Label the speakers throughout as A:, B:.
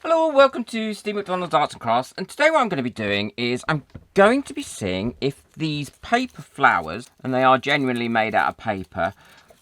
A: Hello, welcome to Steve McDonald's Arts and Crafts, and today what I'm going to be doing is I'm going to be seeing if these paper flowers, and they are genuinely made out of paper,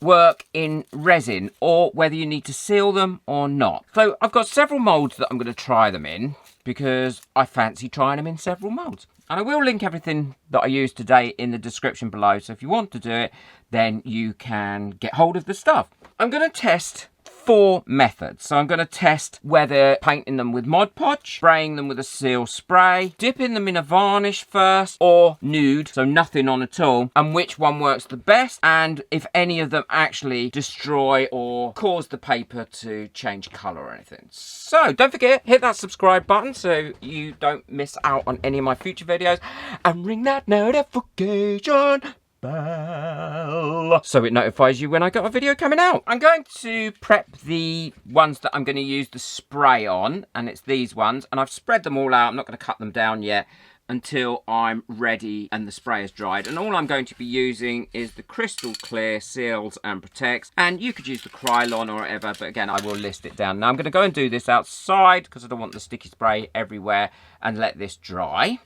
A: work in resin or whether you need to seal them or not. So I've got several moulds that I'm going to try them in because I fancy trying them in several moulds. And I will link everything that I used today in the description below, so if you want to do it, then you can get hold of the stuff. I'm going to test 4 methods. So I'm going to test whether painting them with Mod Podge, spraying them with a seal spray, dipping them in a varnish first, or nude, so nothing on at all, and which one works the best, and if any of them actually destroy or cause the paper to change colour or anything. So don't forget, hit that subscribe button so you don't miss out on any of my future videos, and ring that notification bell so it notifies you when I got a video coming out. I'm going to prep the ones that I'm going to use the spray on, and it's these ones, and I've spread them all out. I'm not going to cut them down yet until I'm ready and the spray is dried, and all I'm going to be using is the crystal clear seals and protects, and you could use the Krylon or whatever, but again I will list it down. Now I'm going to go and do this outside because I don't want the sticky spray everywhere, and let this dry.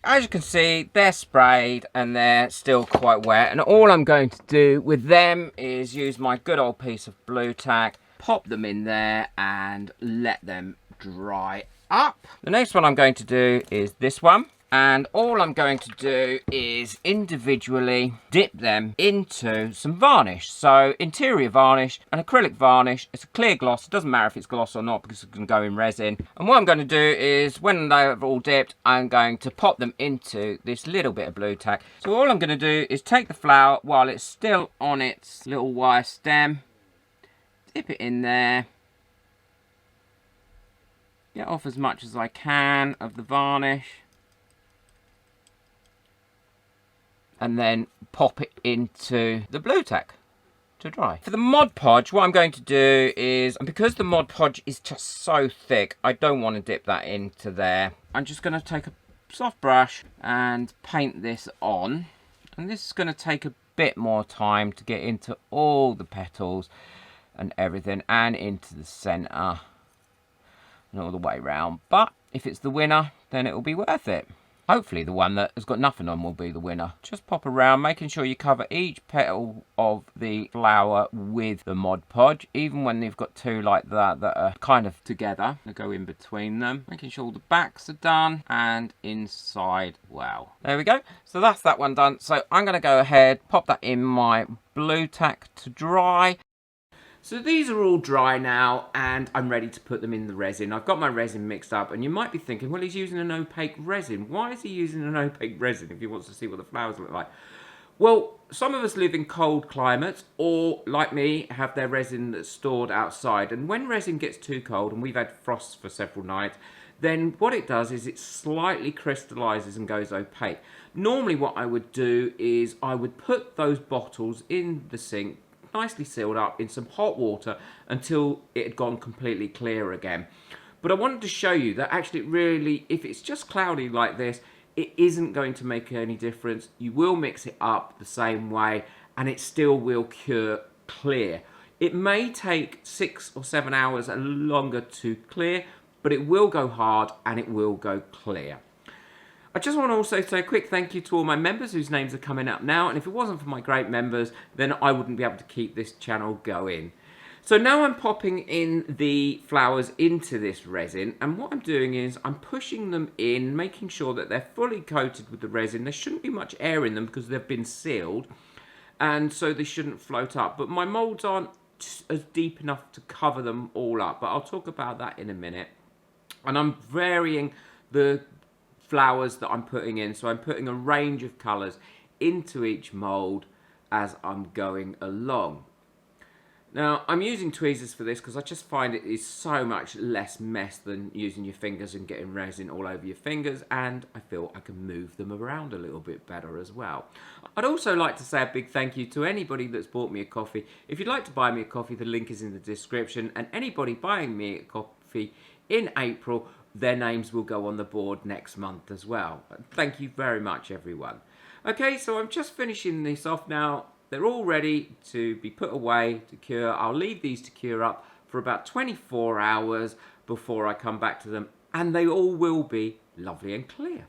A: As you can see, they're sprayed and they're still quite wet, and all I'm going to do with them is use my good old piece of blue tack, pop them in there and let them dry up. The next one I'm going to do is this one, and all I'm going to do is individually dip them into some varnish. So interior varnish, an acrylic varnish. It's a clear gloss. It doesn't matter if it's gloss or not because it can go in resin. And what I'm going to do is when they're all dipped, I'm going to pop them into this little bit of blue tack. So all I'm going to do is take the flower while it's still on its little wire stem, dip it in there, get off as much as I can of the varnish, and then pop it into the blue tack to dry. For the Mod Podge, what I'm going to do is, because the Mod Podge is just so thick, I don't want to dip that into there. I'm just going to take a soft brush and paint this on. And this is going to take a bit more time to get into all the petals and everything, and into the centre and all the way round. But if it's the winner, then it will be worth it. Hopefully the one that has got nothing on will be the winner. Just pop around, making sure you cover each petal of the flower with the Mod Podge, even when they've got two like that that are kind of together. I go in between them, making sure all the backs are done and inside. Wow. There we go. So that's that one done. So I'm going to go ahead, pop that in my blue tack to dry. So these are all dry now, and I'm ready to put them in the resin. I've got my resin mixed up, and you might be thinking, well, he's using an opaque resin. Why is he using an opaque resin if he wants to see what the flowers look like? Well, some of us live in cold climates, or, like me, have their resin that's stored outside. And when resin gets too cold, and we've had frosts for several nights, then what it does is it slightly crystallizes and goes opaque. Normally what I would do is I would put those bottles in the sink, nicely sealed up in some hot water until it had gone completely clear again. But I wanted to show you that actually really, if it's just cloudy like this, it isn't going to make any difference. You will mix it up the same way and it still will cure clear. It may take 6 or 7 hours longer to clear, but it will go hard and it will go clear. I just want to also say a quick thank you to all my members whose names are coming up now, and if it wasn't for my great members, then I wouldn't be able to keep this channel going. So now I'm popping in the flowers into this resin, and what I'm doing is I'm pushing them in, making sure that they're fully coated with the resin. There shouldn't be much air in them because they've been sealed, and so they shouldn't float up. But my moulds aren't as deep enough to cover them all up, but I'll talk about that in a minute. And I'm varying the flowers that I'm putting in, so I'm putting a range of colours into each mould as I'm going along. Now I'm using tweezers for this because I just find it is so much less mess than using your fingers and getting resin all over your fingers, and I feel I can move them around a little bit better as well. I'd also like to say a big thank you to anybody that's bought me a coffee. If you'd like to buy me a coffee, the link is in the description, and anybody buying me a coffee in April, their names will go on the board next month as well. Thank you very much, everyone. Okay, so I'm just finishing this off now. They're all ready to be put away to cure. I'll leave these to cure up for about 24 hours before I come back to them, and they all will be lovely and clear.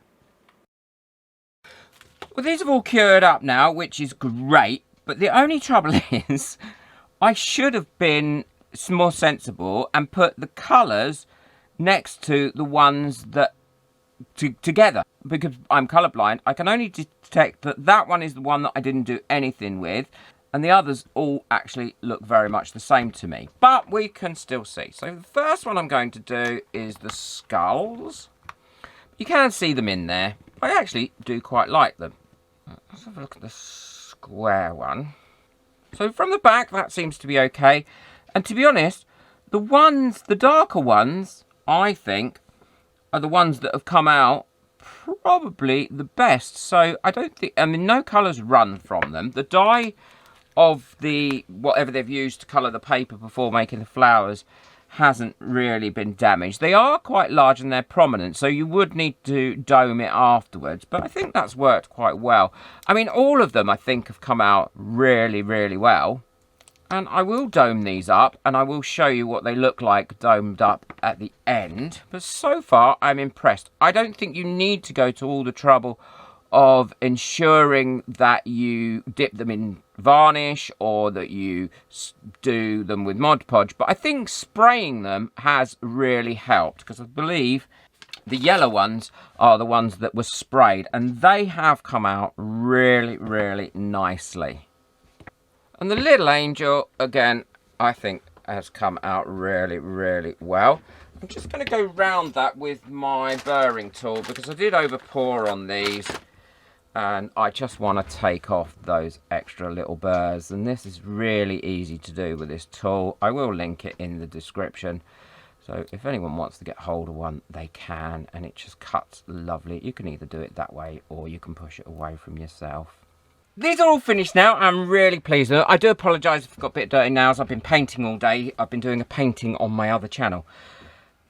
A: Well, these have all cured up now, which is great, but the only trouble is I should have been more sensible and put the colours next to the ones that together, because I'm colourblind. I can only detect that that one is the one that I didn't do anything with, and the others all actually look very much the same to me, but we can still see. So the first one I'm going to do is the skulls. You can see them in there. I actually do quite like them. Let's have a look at the square one. So from the back, that seems to be okay. And to be honest, the darker ones, I think, are the ones that have come out probably the best. So I don't think, I mean, no colours run from them. The dye of the whatever they've used to colour the paper before making the flowers hasn't really been damaged. They are quite large and they're prominent, so you would need to dome it afterwards, but I think that's worked quite well. I mean, all of them I think have come out really, really well, and I will dome these up and I will show you what they look like domed up at the end. But so far I'm impressed. I don't think you need to go to all the trouble of ensuring that you dip them in varnish or that you do them with Mod Podge, but I think spraying them has really helped, because I believe the yellow ones are the ones that were sprayed, and they have come out really, really nicely. And the little angel, again, I think has come out really, really well. I'm just going to go round that with my burring tool, because I did over pour on these, and I just want to take off those extra little burrs, and this is really easy to do with this tool. I will link it in the description, so if anyone wants to get hold of one, they can, and it just cuts lovely. You can either do it that way or you can push it away from yourself. These are all finished now. I'm really pleased with it. I do apologise if I've got a bit of dirty nails. I've been painting all day. I've been doing a painting on my other channel.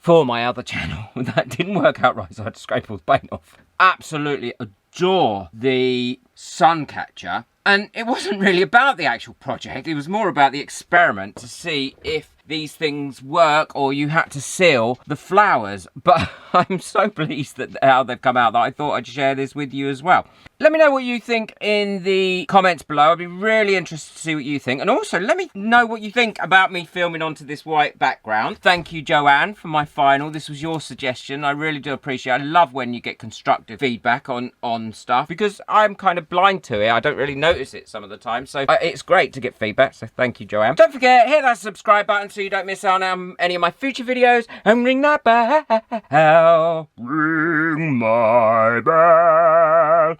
A: For my other channel. That didn't work out right, so I had to scrape all the paint off. Absolutely adore the sun catcher, and it wasn't really about the actual project, it was more about the experiment to see if these things work or you had to seal the flowers. But I'm so pleased that how they've come out that I thought I'd share this with you as well. Let me know what you think in the comments below. I'd be really interested to see what you think. And also, let me know what you think about me filming onto this white background. Thank you, Joanne, for my final. This was your suggestion. I really do appreciate it. I love when you get constructive feedback on stuff, because I'm kind of blind to it. I don't really notice it some of the time. So it's great to get feedback. So thank you, Joanne. Don't forget, hit that subscribe button so you don't miss out on any of my future videos. And ring that bell. Ring my bell,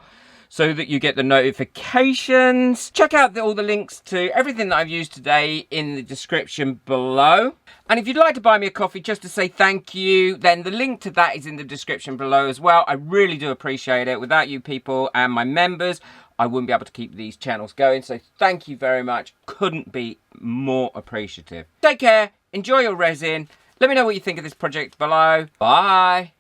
A: so that you get the notifications. Check out all the links to everything that I've used today in the description below. And if you'd like to buy me a coffee just to say thank you, then the link to that is in the description below as well. I really do appreciate it. Without you people and my members, I wouldn't be able to keep these channels going. So thank you very much. Couldn't be more appreciative. Take care. Enjoy your resin. Let me know what you think of this project below. Bye.